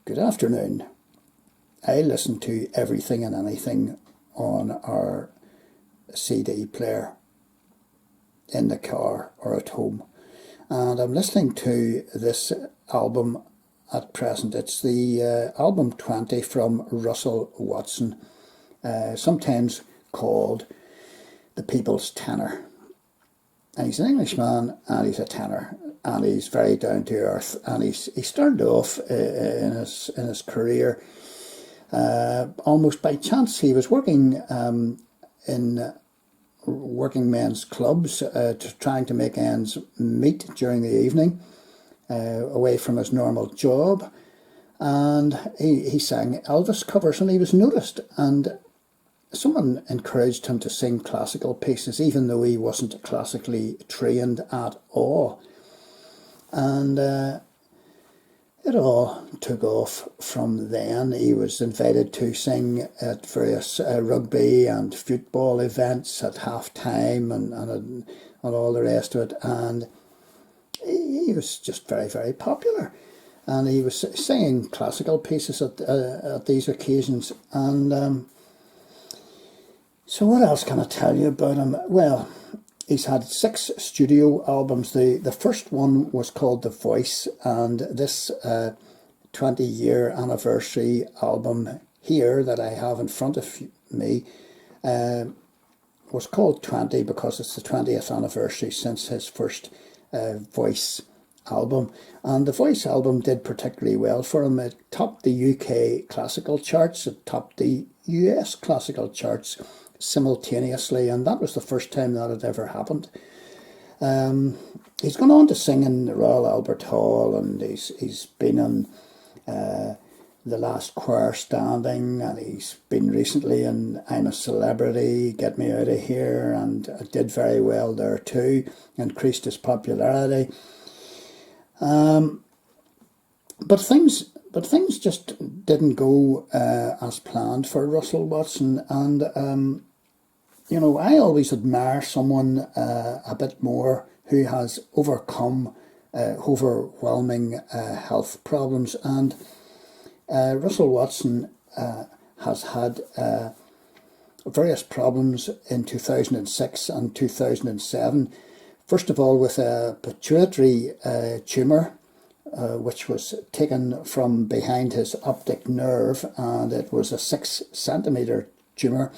Good afternoon. I listen to everything and anything on our CD player in the car or at home. And I'm listening to this album at present. It's the album 20 from Russell Watson, sometimes called the People's Tenor. And he's an Englishman and he's a tenor, and he's very down to earth, and he started off in his career almost by chance. He was working in working men's clubs, trying to make ends meet during the evening, away from his normal job, and he sang Elvis covers, and he was noticed, and someone encouraged him to sing classical pieces, even though he wasn't classically trained at all. And it all took off from then. He was invited to sing at various rugby and football events at half time and all the rest of it. And he was just very, very popular. And he was singing classical pieces at these occasions. And so what else can I tell you about him? Well, he's had 6 studio albums. The first one was called The Voice, and this 20-year anniversary album here that I have in front of me was called 20 because it's the 20th anniversary since his first Voice album. And the Voice album did particularly well for him. It topped the UK classical charts, it topped the US classical charts simultaneously, and that was the first time that had ever happened. He's gone on to sing in the Royal Albert Hall, and he's been on The Last Choir Standing, and he's been recently in I'm a Celebrity, Get Me Out of Here, and did very well there too, increased his popularity. But things just didn't go as planned for Russell Watson, and you know, I always admire someone a bit more who has overcome overwhelming health problems, and Russell Watson has had various problems in 2006 and 2007. First of all, with a pituitary tumour, which was taken from behind his optic nerve, and it was a 6-centimetre tumour.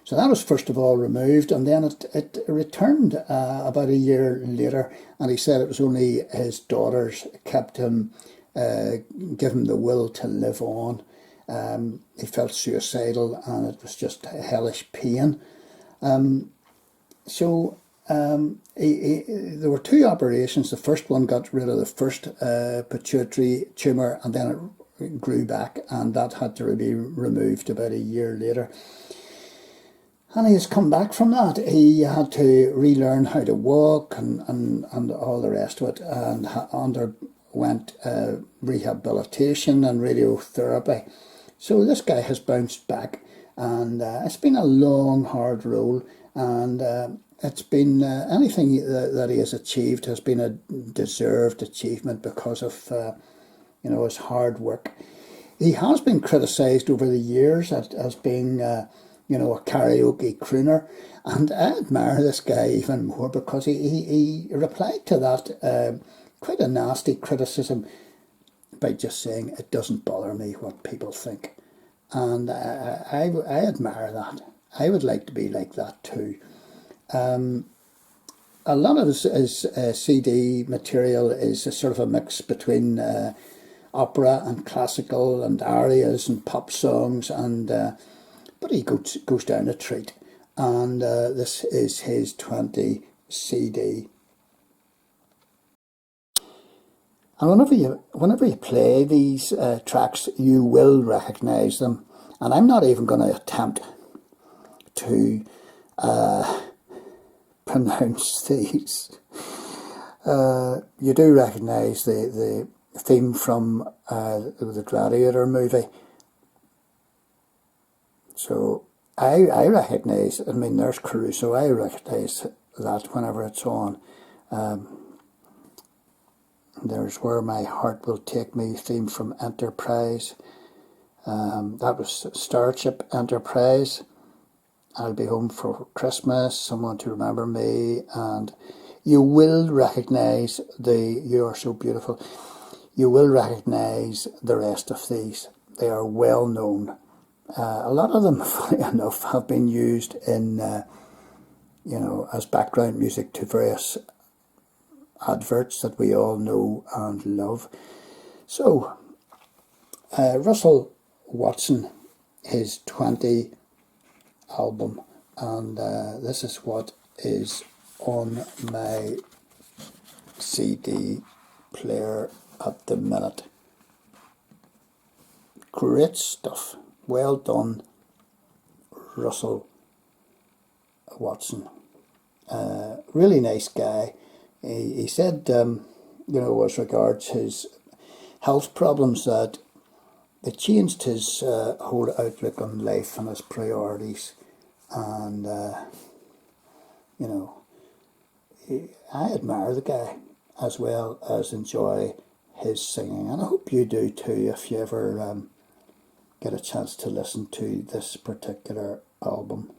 So that was first of all removed, and then it returned about a year later, and he said it was only his daughters kept him, give him the will to live on. He felt suicidal, and it was just a hellish pain. There were 2 operations. The first one got rid of the first pituitary tumour, and then it grew back, and that had to be removed about a year later. And he has come back from that. He had to relearn how to walk and all the rest of it, and underwent rehabilitation and radiotherapy. So this guy has bounced back, and it's been a long, hard road, and it's been anything that he has achieved has been a deserved achievement because of his hard work. He has been criticised over the years as being a karaoke crooner, and I admire this guy even more because he replied to that quite a nasty criticism by just saying, it doesn't bother me what people think. And I admire that. I would like to be like that too. A lot of his CD material is a sort of a mix between opera and classical and arias and pop songs, and but he goes down a treat, and this is his 20 CD. And whenever you play these tracks, you will recognise them, and I'm not even going to attempt to pronounce these. You do recognise the theme from the Gladiator movie. So I recognise, there's Caruso, I recognise that whenever it's on. There's Where My Heart Will Take Me, theme from Enterprise. That was Starship Enterprise. I'll Be Home for Christmas, Someone to Remember Me, and you will recognise You Are So Beautiful. You will recognise the rest of these. They are well known. A lot of them, funny enough, have been used in, as background music to various adverts that we all know and love. So, Russell Watson, his 20 album, and this is what is on my CD player at the minute. Great stuff. Well done, Russell Watson. Really nice guy. He said, as regards his health problems, that they changed his whole outlook on life and his priorities. And, I admire the guy as well as enjoy his singing. And I hope you do too if you ever get a chance to listen to this particular album.